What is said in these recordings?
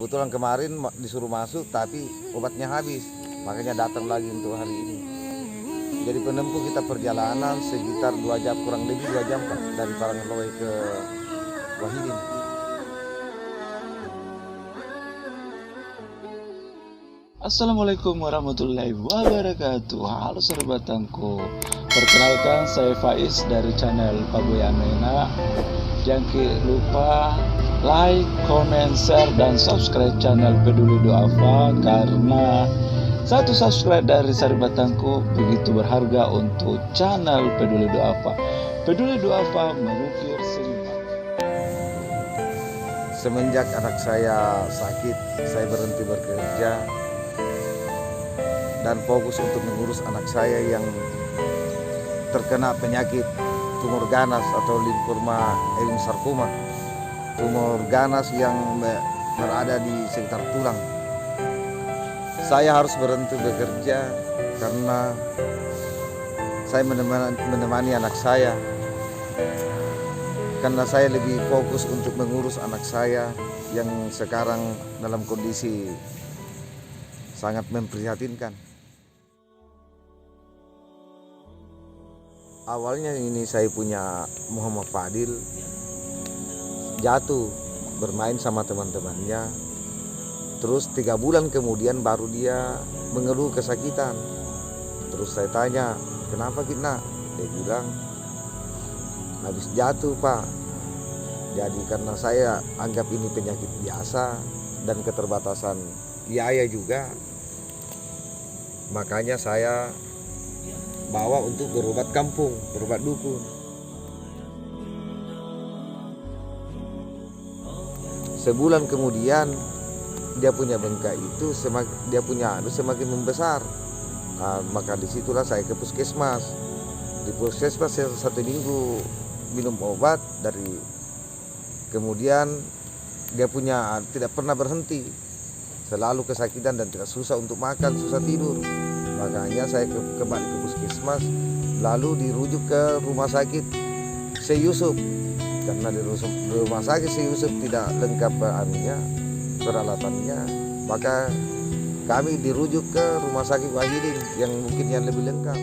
Kebetulan kemarin disuruh masuk tapi obatnya habis, makanya datang lagi untuk hari ini. Jadi penempuh kita perjalanan sekitar 2 jam, kurang lebih 2 jam Pak, dari Parangeloe ke Wahidin. Assalamualaikum warahmatullahi wabarakatuh. Halo sahabatku, perkenalkan saya Faiz dari channel Pagoyamena. Jangan lupa like, comment, share, dan subscribe channel Peduli Duafa, karena satu subscribe dari sahabatku begitu berharga untuk channel Peduli Duafa. Peduli Duafa mengukir senyuman. Semenjak anak saya sakit, saya berhenti bekerja dan fokus untuk mengurus anak saya yang terkena penyakit tumor ganas atau limfoma sarkoma, tumor ganas yang berada di sekitar tulang. Saya harus berhenti bekerja karena saya menemani anak saya, karena saya lebih fokus untuk mengurus anak saya yang sekarang dalam kondisi sangat memprihatinkan. Awalnya ini saya punya Muhammad Fadil jatuh bermain sama teman-temannya. Terus 3 bulan kemudian baru dia mengeluh kesakitan. Terus saya tanya, kenapa Kina? Dia bilang, habis jatuh Pak. Jadi karena saya anggap ini penyakit biasa dan keterbatasan biaya juga, makanya saya bawa untuk berobat kampung, berobat dukun. Sebulan kemudian dia punya bengkak itu semakin membesar. Nah, maka disitulah saya ke puskesmas. Di puskesmas saya 1 minggu minum obat kemudian dia tidak pernah berhenti, selalu kesakitan dan tidak susah untuk makan, susah tidur. Makanya saya kembali ke puskesmas, lalu dirujuk ke rumah sakit Syekh Yusuf. Karena di rumah sakit Syekh Yusuf tidak lengkap peralatannya, maka kami dirujuk ke rumah sakit Wahidin yang mungkin yang lebih lengkap.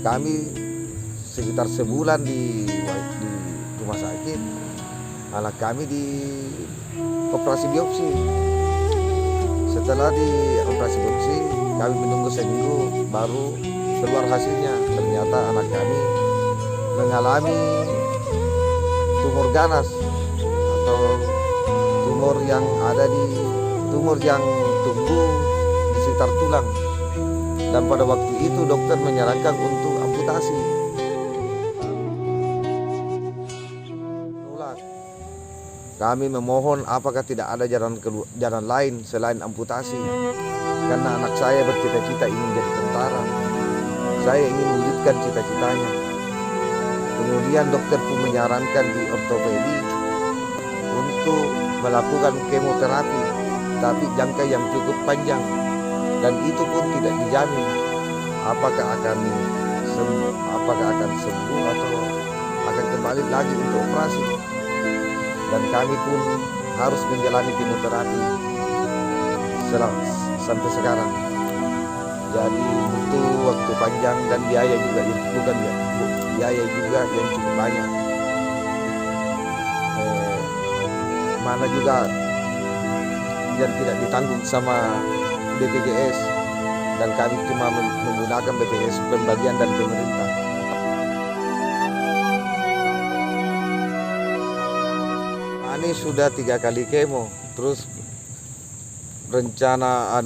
Kami sekitar sebulan di rumah sakit, anak kami di operasi biopsi. Setelah di operasi biopsi, kami menunggu seminggu baru keluar hasilnya. Ternyata anak kami mengalami tumor ganas atau tumor yang tumbuh di sekitar tulang. Dan pada waktu itu dokter menyarankan untuk amputasi. Kami memohon apakah tidak ada jalan lain selain amputasi, karena anak saya bercita-cita ingin jadi tentara. Saya ingin wujudkan cita-citanya. Kemudian dokter pun menyarankan di ortopedi untuk melakukan kemoterapi, tapi jangka yang cukup panjang, dan itu pun tidak dijamin apakah akan sembuh atau akan kembali lagi untuk operasi. Dan kami pun harus menjalani kemoterapi sampai sekarang. Jadi butuh waktu panjang dan biaya juga yang cukup banyak. Mana juga yang tidak ditanggung sama BPJS, dan kami cuma menggunakan BPJS pembagian dari pemerintah. Ini sudah 3 kali kemo, terus rencana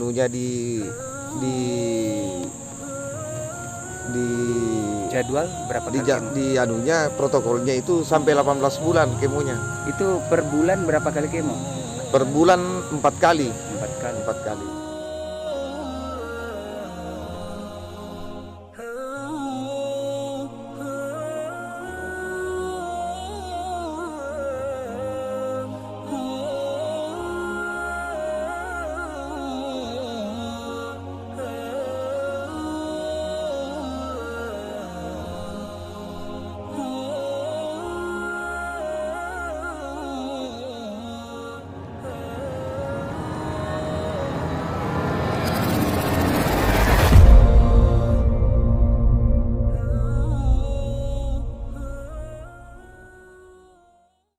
jadwal berapa kali protokolnya itu sampai 18 bulan kemonya. Itu per bulan berapa kali kemo? Per bulan 4 kali. 4 kali. 4 kali.